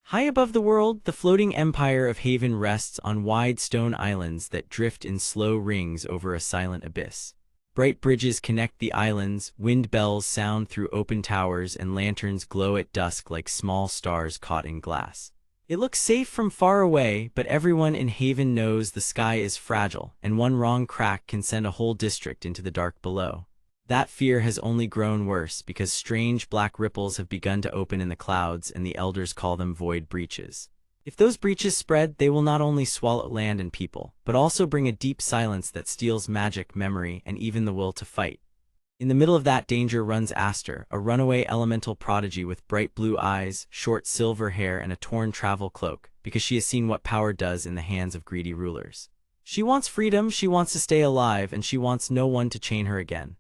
High above the world, the floating empire of Haven rests on wide stone islands that drift in slow rings over a silent abyss. Bright bridges connect the islands, wind bells sound through open towers, and lanterns glow at dusk like small stars caught in glass. It looks safe from far away, but everyone in Haven knows the sky is fragile, and one wrong crack can send a whole district into the dark below. That fear has only grown worse because strange black ripples have begun to open in the clouds, and the elders call them void breaches. If those breaches spread, they will not only swallow land and people, but also bring a deep silence that steals magic, memory, and even the will to fight. In the middle of that danger runs Aster, a runaway elemental prodigy with bright blue eyes, short silver hair, and a torn travel cloak, because she has seen what power does in the hands of greedy rulers. She wants freedom, she wants to stay alive, and she wants no one to chain her again.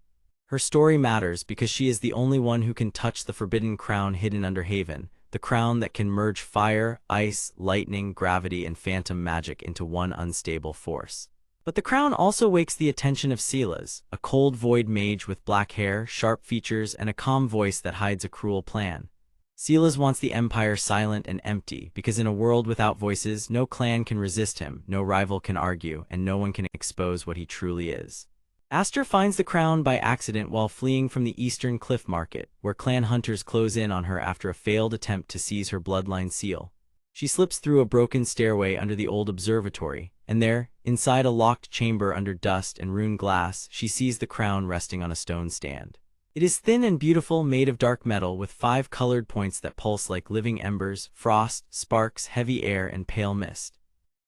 Her story matters because she is the only one who can touch the forbidden crown hidden under Haven, the crown that can merge fire, ice, lightning, gravity, and phantom magic into one unstable force. But the crown also wakes the attention of Silas, a cold void mage with black hair, sharp features, and a calm voice that hides a cruel plan. Silas wants the empire silent and empty, because in a world without voices, no clan can resist him, no rival can argue, and no one can expose what he truly is. Aster finds the crown by accident while fleeing from the eastern cliff market, where clan hunters close in on her after a failed attempt to seize her bloodline seal. She slips through a broken stairway under the old observatory, and there, inside a locked chamber under dust and ruined glass, she sees the crown resting on a stone stand. It is thin and beautiful, made of dark metal with 5 colored points that pulse like living embers, frost, sparks, heavy air, and pale mist.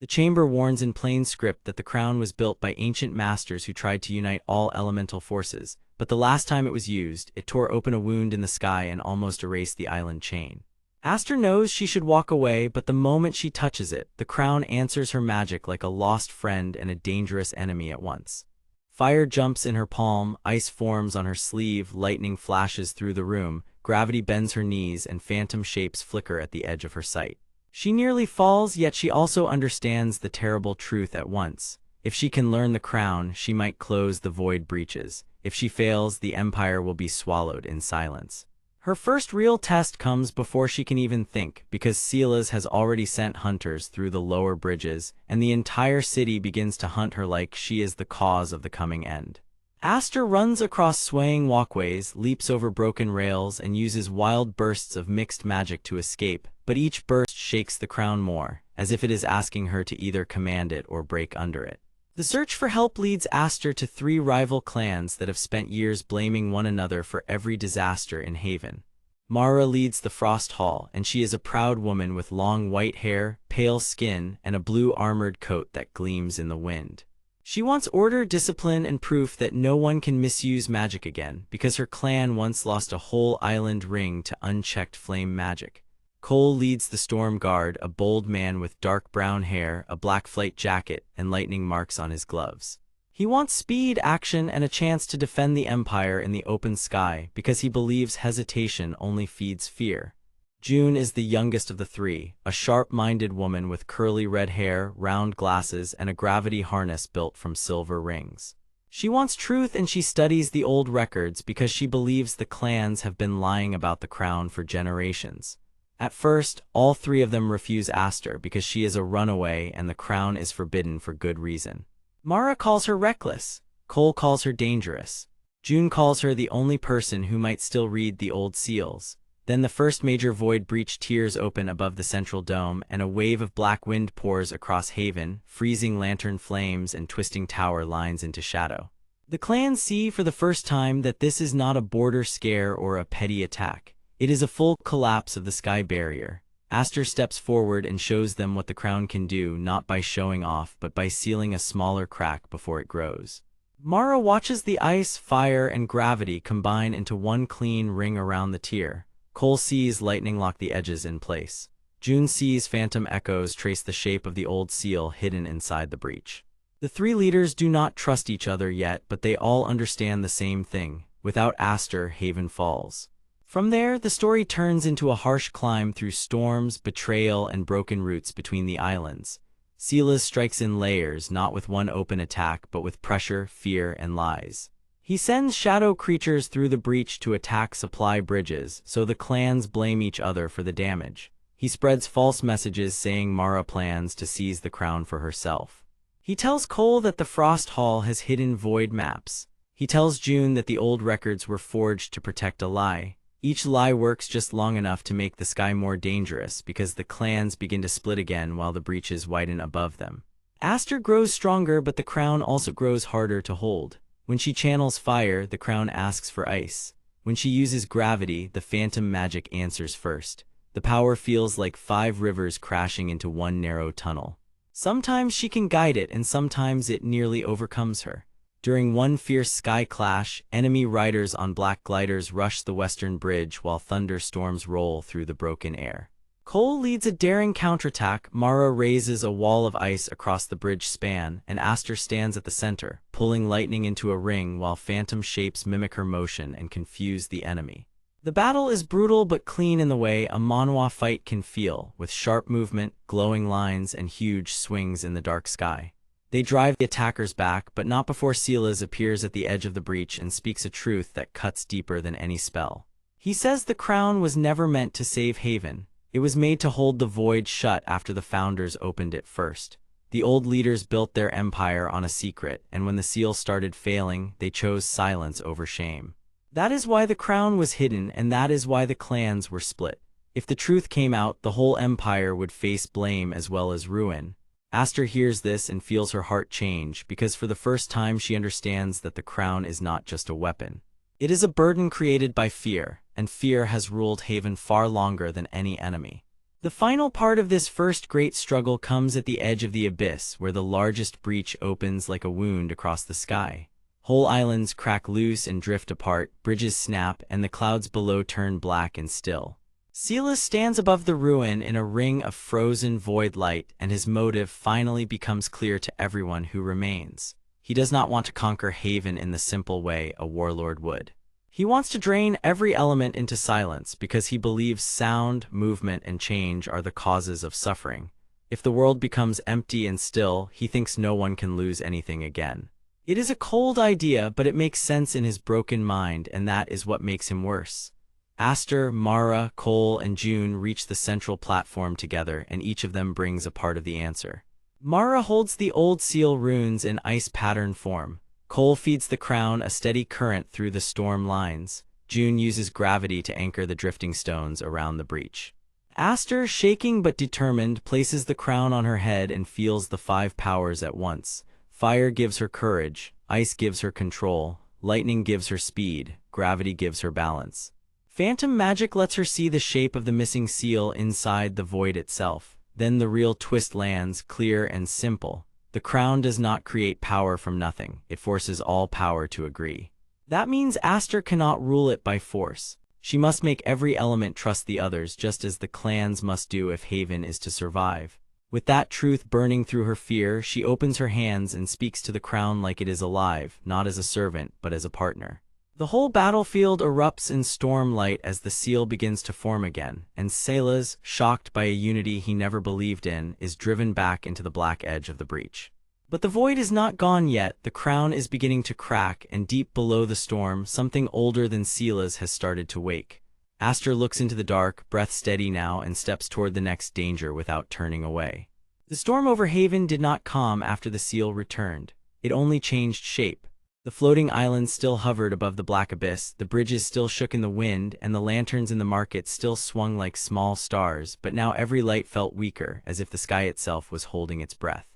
The chamber warns in plain script that the crown was built by ancient masters who tried to unite all elemental forces, but the last time it was used, it tore open a wound in the sky and almost erased the island chain. Aster knows she should walk away, but the moment she touches it, the crown answers her magic like a lost friend and a dangerous enemy at once. Fire jumps in her palm, ice forms on her sleeve, lightning flashes through the room, gravity bends her knees, and phantom shapes flicker at the edge of her sight. She nearly falls, yet she also understands the terrible truth at once. If she can learn the crown, she might close the void breaches. If she fails, the empire will be swallowed in silence. Her first real test comes before she can even think, because Silas has already sent hunters through the lower bridges, and the entire city begins to hunt her like she is the cause of the coming end. Aster runs across swaying walkways, leaps over broken rails, and uses wild bursts of mixed magic to escape, but each burst shakes the crown more, as if it is asking her to either command it or break under it. The search for help leads Aster to 3 rival clans that have spent years blaming one another for every disaster in Haven. Mara leads the Frost Hall, and she is a proud woman with long white hair, pale skin, and a blue armored coat that gleams in the wind. She wants order, discipline, and proof that no one can misuse magic again, because her clan once lost a whole island ring to unchecked flame magic. Cole leads the Storm Guard, a bold man with dark brown hair, a black flight jacket, and lightning marks on his gloves. He wants speed, action, and a chance to defend the Empire in the open sky, because he believes hesitation only feeds fear. June is the youngest of the 3, a sharp-minded woman with curly red hair, round glasses, and a gravity harness built from silver rings. She wants truth, and she studies the old records because she believes the clans have been lying about the crown for generations. At first, all 3 of them refuse Aster because she is a runaway and the crown is forbidden for good reason. Mara calls her reckless, Cole calls her dangerous. June calls her the only person who might still read the old seals. Then the first major void breach tears open above the central dome, and a wave of black wind pours across Haven, freezing lantern flames and twisting tower lines into shadow. The clans see for the first time that this is not a border scare or a petty attack. It is a full collapse of the sky barrier. Aster steps forward and shows them what the crown can do, not by showing off, but by sealing a smaller crack before it grows. Mara watches the ice, fire, and gravity combine into one clean ring around the tier. Cole sees lightning lock the edges in place. June sees phantom echoes trace the shape of the old seal hidden inside the breach. The 3 leaders do not trust each other yet, but they all understand the same thing. Without Aster, Haven falls. From there, the story turns into a harsh climb through storms, betrayal, and broken routes between the islands. Silas strikes in layers, not with one open attack, but with pressure, fear, and lies. He sends shadow creatures through the breach to attack supply bridges, so the clans blame each other for the damage. He spreads false messages saying Mara plans to seize the crown for herself. He tells Cole that the Frost Hall has hidden void maps. He tells June that the old records were forged to protect a lie. Each lie works just long enough to make the sky more dangerous because the clans begin to split again while the breaches widen above them. Aster grows stronger, but the crown also grows harder to hold. When she channels fire, the crown asks for ice. When she uses gravity, the phantom magic answers first. The power feels like 5 rivers crashing into one narrow tunnel. Sometimes she can guide it, and sometimes it nearly overcomes her. During one fierce sky clash, enemy riders on black gliders rush the western bridge while thunderstorms roll through the broken air. Cole leads a daring counterattack. Mara raises a wall of ice across the bridge span, and Aster stands at the center, pulling lightning into a ring while phantom shapes mimic her motion and confuse the enemy. The battle is brutal but clean in the way a manhwa fight can feel, with sharp movement, glowing lines, and huge swings in the dark sky. They drive the attackers back, but not before Silas appears at the edge of the breach and speaks a truth that cuts deeper than any spell. He says the crown was never meant to save Haven. It was made to hold the void shut after the founders opened it first. The old leaders built their empire on a secret, and when the seal started failing, they chose silence over shame. That is why the crown was hidden, and that is why the clans were split. If the truth came out, the whole empire would face blame as well as ruin. Aster hears this and feels her heart change, because for the first time she understands that the crown is not just a weapon. It is a burden created by fear, and fear has ruled Haven far longer than any enemy. The final part of this first great struggle comes at the edge of the abyss, where the largest breach opens like a wound across the sky. Whole islands crack loose and drift apart, bridges snap, and the clouds below turn black and still. Silas stands above the ruin in a ring of frozen void light, and his motive finally becomes clear to everyone who remains. He does not want to conquer Haven in the simple way a warlord would. He wants to drain every element into silence because he believes sound, movement, and change are the causes of suffering. If the world becomes empty and still, he thinks no one can lose anything again. It is a cold idea, but it makes sense in his broken mind, and that is what makes him worse. Aster, Mara, Cole, and June reach the central platform together, and each of them brings a part of the answer. Mara holds the old seal runes in ice pattern form. Cole feeds the crown a steady current through the storm lines. June uses gravity to anchor the drifting stones around the breach. Aster, shaking but determined, places the crown on her head and feels the 5 powers at once. Fire gives her courage, ice gives her control, lightning gives her speed, gravity gives her balance. Phantom magic lets her see the shape of the missing seal inside the void itself. Then the real twist lands, clear and simple. The crown does not create power from nothing. It forces all power to agree. That means Aster cannot rule it by force. She must make every element trust the others, just as the clans must do if Haven is to survive. With that truth burning through her fear, she opens her hands and speaks to the crown like it is alive, not as a servant, but as a partner. The whole battlefield erupts in stormlight as the seal begins to form again, and Silas, shocked by a unity he never believed in, is driven back into the black edge of the breach. But the void is not gone yet. The crown is beginning to crack, and deep below the storm, something older than Silas has started to wake. Aster looks into the dark, breath steady now, and steps toward the next danger without turning away. The storm over Haven did not calm after the seal returned. It only changed shape. The floating islands still hovered above the black abyss, the bridges still shook in the wind, and the lanterns in the market still swung like small stars, but now every light felt weaker, as if the sky itself was holding its breath.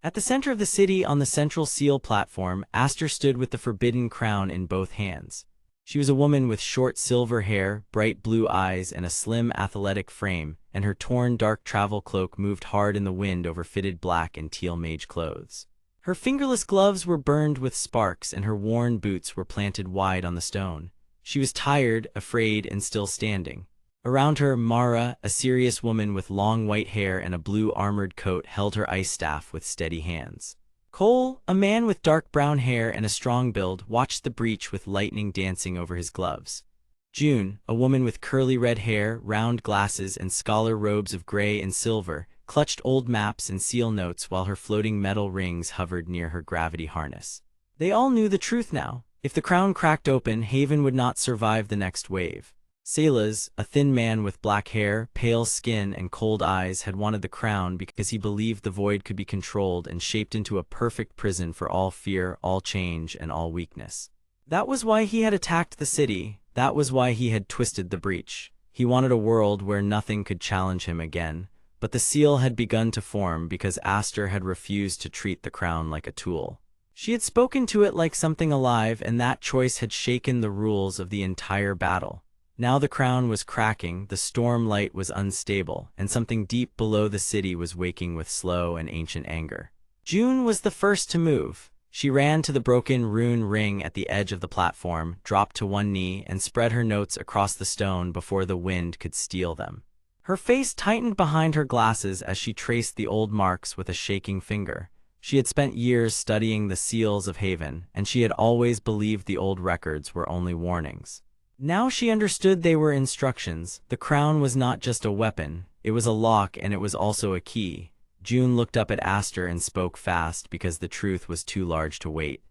At the center of the city, on the central seal platform, Aster stood with the forbidden crown in both hands. She was a woman with short silver hair, bright blue eyes, and a slim, athletic frame, and her torn dark travel cloak moved hard in the wind over fitted black and teal mage clothes. Her fingerless gloves were burned with sparks, and her worn boots were planted wide on the stone. She was tired, afraid, and still standing. Around her, Mara, a serious woman with long white hair and a blue armored coat, held her ice staff with steady hands. Cole, a man with dark brown hair and a strong build, watched the breach with lightning dancing over his gloves. June, a woman with curly red hair, round glasses, and scholar robes of gray and silver, clutched old maps and seal notes while her floating metal rings hovered near her gravity harness. They all knew the truth now. If the crown cracked open, Haven would not survive the next wave. Salas, a thin man with black hair, pale skin, and cold eyes, had wanted the crown because he believed the void could be controlled and shaped into a perfect prison for all fear, all change, and all weakness. That was why he had attacked the city. That was why he had twisted the breach. He wanted a world where nothing could challenge him again. But the seal had begun to form because Aster had refused to treat the crown like a tool. She had spoken to it like something alive, and that choice had shaken the rules of the entire battle. Now the crown was cracking, the storm light was unstable, and something deep below the city was waking with slow and ancient anger. June was the first to move. She ran to the broken rune ring at the edge of the platform, dropped to one knee, and spread her notes across the stone before the wind could steal them. Her face tightened behind her glasses as she traced the old marks with a shaking finger. She had spent years studying the seals of Haven, and she had always believed the old records were only warnings. Now she understood they were instructions. The crown was not just a weapon, it was a lock, and it was also a key. June looked up at Aster and spoke fast because the truth was too large to wait.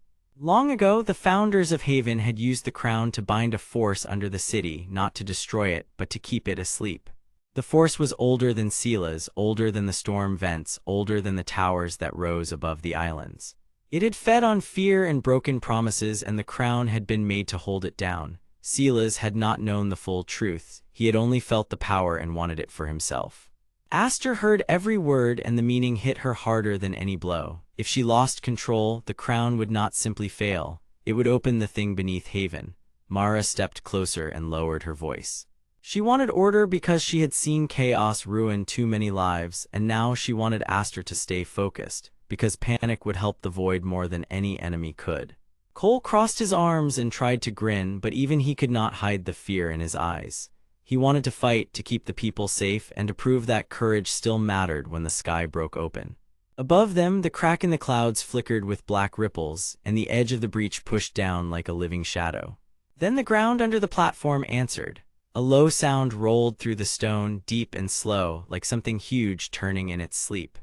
Long ago, the founders of Haven had used the crown to bind a force under the city, not to destroy it, but to keep it asleep. The force was older than Sila's, older than the storm vents, older than the towers that rose above the islands. It had fed on fear and broken promises, and the crown had been made to hold it down. Silas had not known the full truth. He had only felt the power and wanted it for himself. Aster heard every word, and the meaning hit her harder than any blow. If she lost control, the crown would not simply fail. It would open the thing beneath Haven. Mara stepped closer and lowered her voice. She wanted order because she had seen chaos ruin too many lives, and now she wanted Aster to stay focused, because panic would help the void more than any enemy could. Cole crossed his arms and tried to grin, but even he could not hide the fear in his eyes. He wanted to fight, to keep the people safe, and to prove that courage still mattered when the sky broke open. Above them, the crack in the clouds flickered with black ripples, and the edge of the breach pushed down like a living shadow. Then the ground under the platform answered. A low sound rolled through the stone, deep and slow, like something huge turning in its sleep.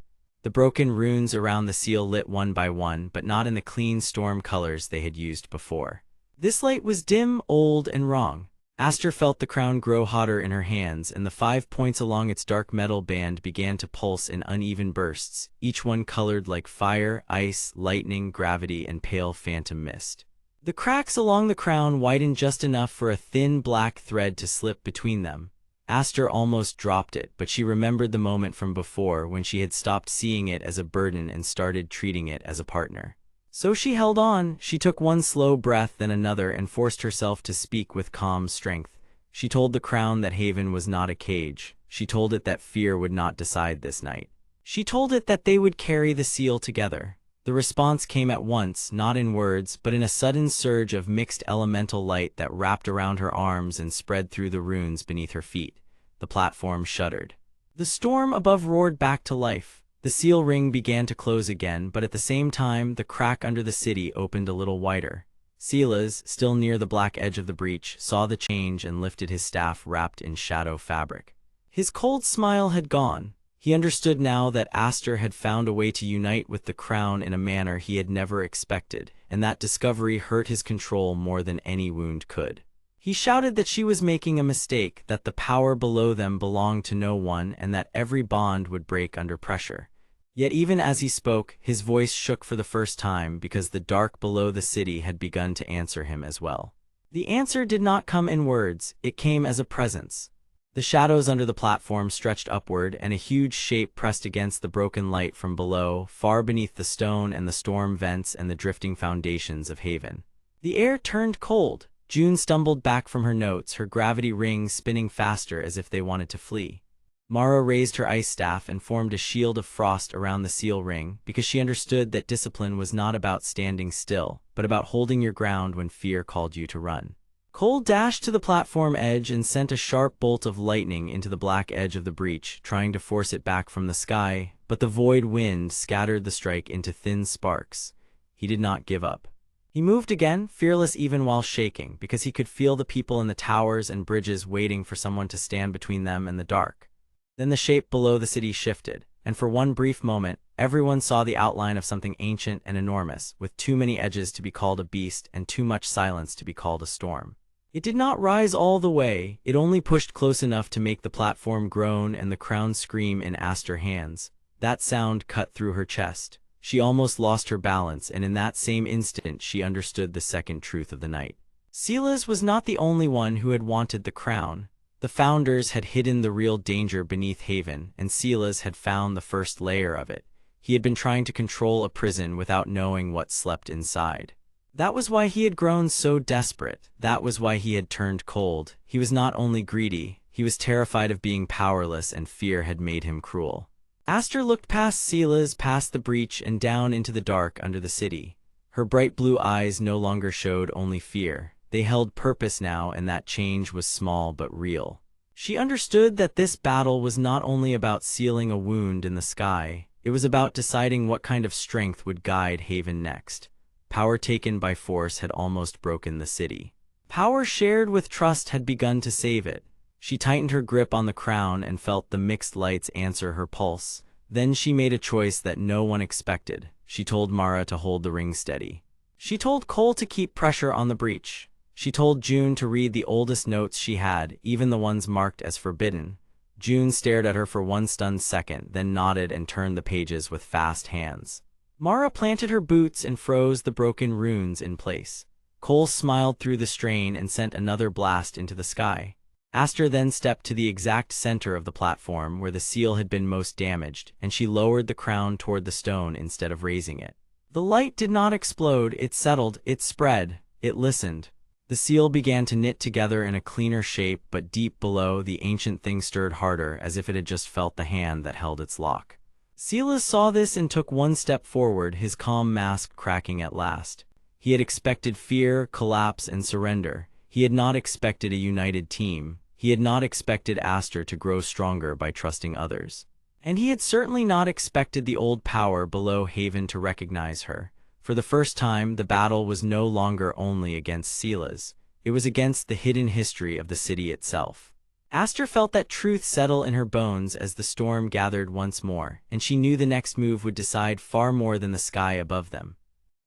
The broken runes around the seal lit one by one, but not in the clean storm colors they had used before. This light was dim, old, and wrong. Aster felt the crown grow hotter in her hands, and the 5 points along its dark metal band began to pulse in uneven bursts, each one colored like fire, ice, lightning, gravity, and pale phantom mist. The cracks along the crown widened just enough for a thin black thread to slip between them. Aster almost dropped it, but she remembered the moment from before when she had stopped seeing it as a burden and started treating it as a partner. So she held on. She took one slow breath, then another, and forced herself to speak with calm strength. She told the crown that Haven was not a cage. She told it that fear would not decide this night. She told it that they would carry the seal together. The response came at once, not in words, but in a sudden surge of mixed elemental light that wrapped around her arms and spread through the runes beneath her feet. The platform shuddered. The storm above roared back to life. The seal ring began to close again, but at the same time, the crack under the city opened a little wider. Silas, still near the black edge of the breach, saw the change and lifted his staff wrapped in shadow fabric. His cold smile had gone. He understood now that Aster had found a way to unite with the crown in a manner he had never expected, and that discovery hurt his control more than any wound could. He shouted that she was making a mistake, that the power below them belonged to no one, and that every bond would break under pressure. Yet even as he spoke, his voice shook for the first time because the dark below the city had begun to answer him as well. The answer did not come in words, it came as a presence. The shadows under the platform stretched upward, and a huge shape pressed against the broken light from below, far beneath the stone and the storm vents and the drifting foundations of Haven. The air turned cold. June stumbled back from her notes, her gravity rings spinning faster as if they wanted to flee. Mara raised her ice staff and formed a shield of frost around the seal ring, because she understood that discipline was not about standing still, but about holding your ground when fear called you to run. Cole dashed to the platform edge and sent a sharp bolt of lightning into the black edge of the breach, trying to force it back from the sky, but the void wind scattered the strike into thin sparks. He did not give up. He moved again, fearless even while shaking, because he could feel the people in the towers and bridges waiting for someone to stand between them and the dark. Then the shape below the city shifted, and for one brief moment, everyone saw the outline of something ancient and enormous, with too many edges to be called a beast and too much silence to be called a storm. It did not rise all the way, it only pushed close enough to make the platform groan and the crown scream in Aster hands. That sound cut through her chest. She almost lost her balance, and in that same instant she understood the second truth of the night. Silas was not the only one who had wanted the crown. The founders had hidden the real danger beneath Haven, and Silas had found the first layer of it. He had been trying to control a prison without knowing what slept inside. That was why he had grown so desperate. That was why he had turned cold. He was not only greedy, he was terrified of being powerless, and fear had made him cruel. Aster looked past Silas, past the breach, and down into the dark under the city. Her bright blue eyes no longer showed only fear. They held purpose now, and that change was small but real. She understood that this battle was not only about sealing a wound in the sky, it was about deciding what kind of strength would guide Haven next. Power taken by force had almost broken the city. Power shared with trust had begun to save it. She tightened her grip on the crown and felt the mixed lights answer her pulse. Then she made a choice that no one expected. She told Mara to hold the ring steady. She told Cole to keep pressure on the breach. She told June to read the oldest notes she had, even the ones marked as forbidden. June stared at her for one stunned second, then nodded and turned the pages with fast hands. Mara planted her boots and froze the broken runes in place. Cole smiled through the strain and sent another blast into the sky. Aster then stepped to the exact center of the platform where the seal had been most damaged, and she lowered the crown toward the stone instead of raising it. The light did not explode, it settled, it spread, it listened. The seal began to knit together in a cleaner shape, but deep below, the ancient thing stirred harder, as if it had just felt the hand that held its lock. Silas saw this and took one step forward, his calm mask cracking at last. He had expected fear, collapse, and surrender. He had not expected a united team. He had not expected Aster to grow stronger by trusting others. And he had certainly not expected the old power below Haven to recognize her. For the first time, the battle was no longer only against Silas. It was against the hidden history of the city itself. Aster felt that truth settle in her bones as the storm gathered once more, and she knew the next move would decide far more than the sky above them.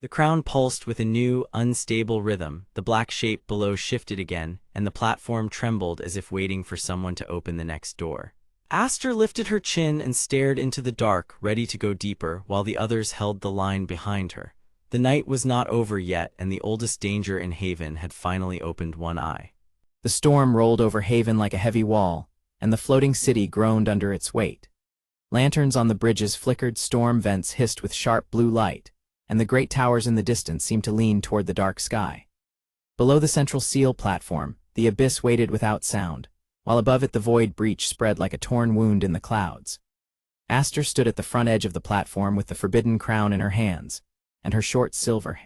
The crown pulsed with a new, unstable rhythm, the black shape below shifted again, and the platform trembled as if waiting for someone to open the next door. Aster lifted her chin and stared into the dark, ready to go deeper, while the others held the line behind her. The night was not over yet, and the oldest danger in Haven had finally opened one eye. The storm rolled over Haven like a heavy wall, and the floating city groaned under its weight. Lanterns on the bridges flickered, storm vents hissed with sharp blue light, and the great towers in the distance seemed to lean toward the dark sky. Below the central seal platform, the abyss waited without sound, while above it the void breach spread like a torn wound in the clouds. Aster stood at the front edge of the platform with the forbidden crown in her hands, and her short silver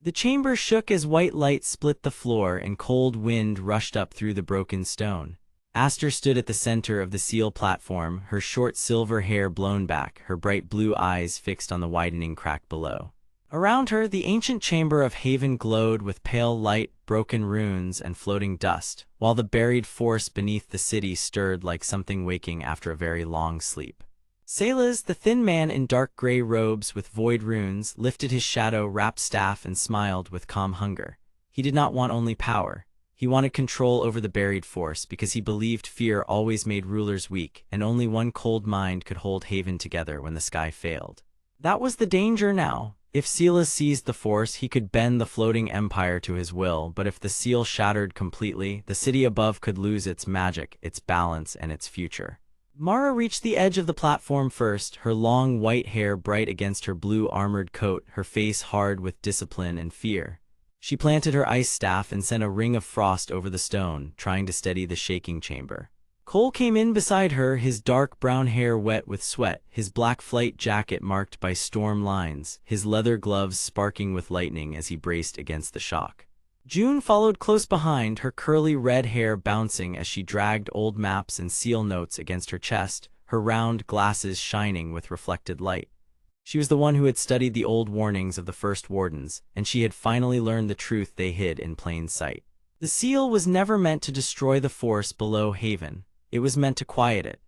The chamber shook as white light split the floor and cold wind rushed up through the broken stone. Aster stood at the center of the seal platform, her short silver hair blown back, her bright blue eyes fixed on the widening crack below. Around her, the ancient chamber of Haven glowed with pale light, broken runes, and floating dust, while the buried force beneath the city stirred like something waking after a very long sleep. Salas, the thin man in dark gray robes with void runes, lifted his shadow-wrapped staff and smiled with calm hunger. He did not want only power. He wanted control over the buried force because he believed fear always made rulers weak, and only one cold mind could hold Haven together when the sky failed. That was the danger now. If Silas seized the force, he could bend the floating empire to his will, but if the seal shattered completely, the city above could lose its magic, its balance, and its future. Mara reached the edge of the platform first, her long white hair bright against her blue armored coat, her face hard with discipline and fear. She planted her ice staff and sent a ring of frost over the stone, trying to steady the shaking chamber. Cole came in beside her, his dark brown hair wet with sweat, his black flight jacket marked by storm lines, his leather gloves sparking with lightning as he braced against the shock. June followed close behind, her curly red hair bouncing as she dragged old maps and seal notes against her chest, her round glasses shining with reflected light. She was the one who had studied the old warnings of the first wardens, and she had finally learned the truth they hid in plain sight. The seal was never meant to destroy the force below Haven. It was meant to quiet it.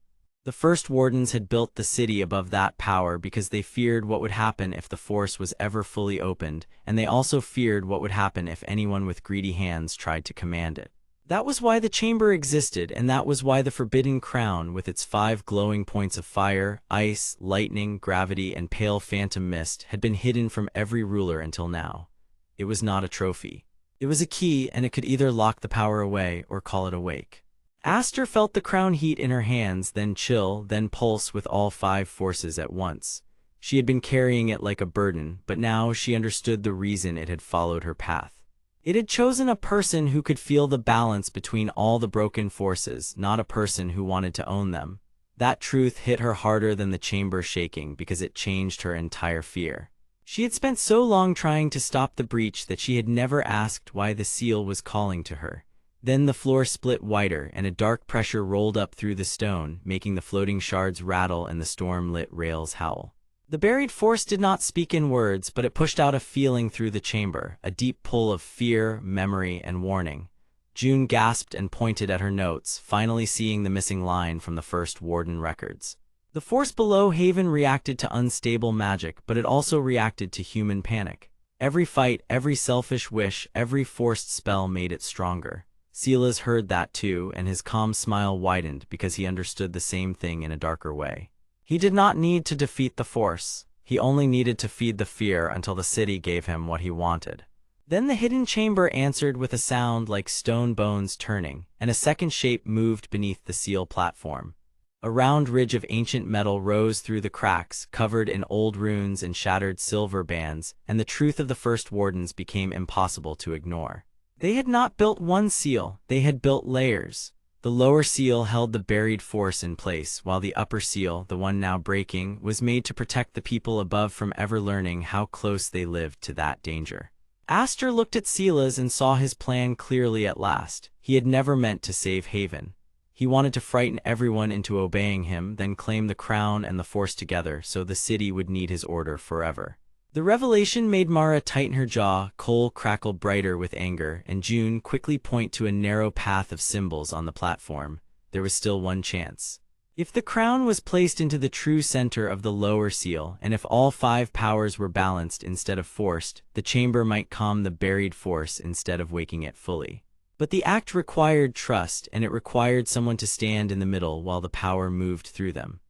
The first wardens had built the city above that power because they feared what would happen if the force was ever fully opened, and they also feared what would happen if anyone with greedy hands tried to command it. That was why the chamber existed, and that was why the Forbidden Crown, with its 5 glowing points of fire, ice, lightning, gravity, and pale phantom mist, had been hidden from every ruler until now. It was not a trophy. It was a key, and it could either lock the power away or call it awake. Aster felt the crown heat in her hands, then chill, then pulse with all 5 forces at once. She had been carrying it like a burden, but now she understood the reason it had followed her path. It had chosen a person who could feel the balance between all the broken forces, not a person who wanted to own them. That truth hit her harder than the chamber shaking because it changed her entire fear. She had spent so long trying to stop the breach that she had never asked why the seal was calling to her. Then the floor split wider, and a dark pressure rolled up through the stone, making the floating shards rattle and the storm-lit rails howl. The buried force did not speak in words, but it pushed out a feeling through the chamber, a deep pull of fear, memory, and warning. June gasped and pointed at her notes, finally seeing the missing line from the first Warden records. The force below Haven reacted to unstable magic, but it also reacted to human panic. Every fight, every selfish wish, every forced spell made it stronger. Silas heard that too, and his calm smile widened because he understood the same thing in a darker way. He did not need to defeat the force. He only needed to feed the fear until the city gave him what he wanted. Then the hidden chamber answered with a sound like stone bones turning, and a second shape moved beneath the seal platform. A round ridge of ancient metal rose through the cracks, covered in old runes and shattered silver bands, and the truth of the first wardens became impossible to ignore. They had not built one seal, they had built layers. The lower seal held the buried force in place, while the upper seal, the one now breaking, was made to protect the people above from ever learning how close they lived to that danger. Aster looked at Silas and saw his plan clearly at last. He had never meant to save Haven. He wanted to frighten everyone into obeying him, then claim the crown and the force together so the city would need his order forever. The revelation made Mara tighten her jaw, Cole crackled brighter with anger, and June quickly point to a narrow path of symbols on the platform. There was still one chance. If the crown was placed into the true center of the lower seal, and if all 5 powers were balanced instead of forced, the chamber might calm the buried force instead of waking it fully. But the act required trust, and it required someone to stand in the middle while the power moved through them.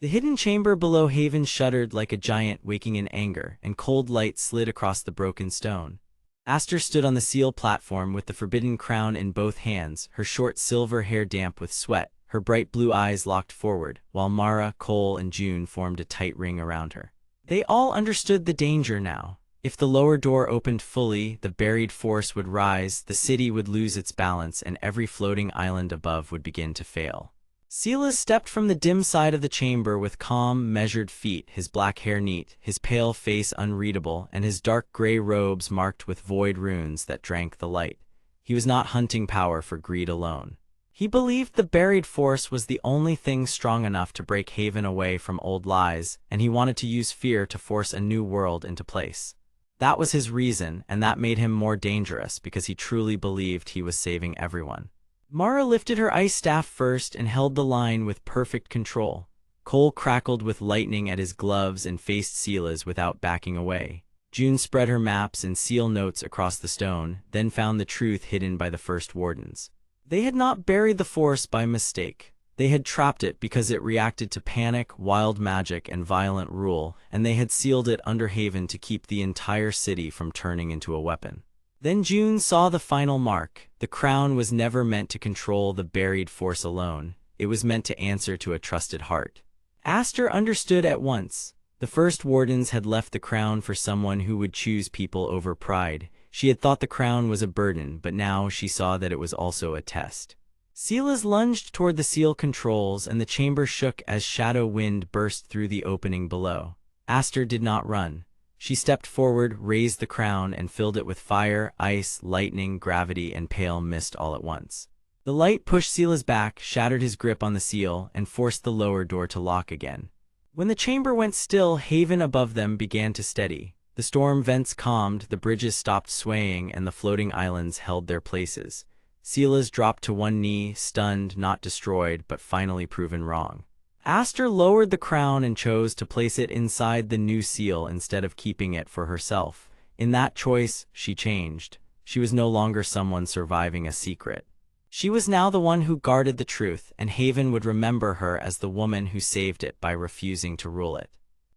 The hidden chamber below Haven shuddered like a giant waking in anger, and cold light slid across the broken stone. Aster stood on the seal platform with the forbidden crown in both hands, her short silver hair damp with sweat, her bright blue eyes locked forward, while Mara, Cole, and June formed a tight ring around her. They all understood the danger now. If the lower door opened fully, the buried force would rise, the city would lose its balance, and every floating island above would begin to fail. Silas stepped from the dim side of the chamber with calm, measured feet, his black hair neat, his pale face unreadable, and his dark gray robes marked with void runes that drank the light. He was not hunting power for greed alone. He believed the buried force was the only thing strong enough to break Haven away from old lies, and he wanted to use fear to force a new world into place. That was his reason, and that made him more dangerous because he truly believed he was saving everyone. Mara lifted her ice staff first and held the line with perfect control. Cole crackled with lightning at his gloves and faced Silas without backing away. June spread her maps and seal notes across the stone, then found the truth hidden by the first wardens. They had not buried the force by mistake. They had trapped it because it reacted to panic, wild magic, and violent rule, and they had sealed it under Haven to keep the entire city from turning into a weapon. Then June saw the final mark. The crown was never meant to control the buried force alone. It was meant to answer to a trusted heart. Aster understood at once. The first wardens had left the crown for someone who would choose people over pride. She had thought the crown was a burden, but now she saw that it was also a test. Silas lunged toward the seal controls, and the chamber shook as shadow wind burst through the opening below. Aster did not run. She stepped forward, raised the crown, and filled it with fire, ice, lightning, gravity, and pale mist all at once. The light pushed Silas back, shattered his grip on the seal, and forced the lower door to lock again. When the chamber went still, Haven above them began to steady. The storm vents calmed, the bridges stopped swaying, and the floating islands held their places. Silas dropped to one knee, stunned, not destroyed, but finally proven wrong. Aster lowered the crown and chose to place it inside the new seal instead of keeping it for herself. In that choice, she changed. She was no longer someone surviving a secret. She was now the one who guarded the truth, and Haven would remember her as the woman who saved it by refusing to rule it.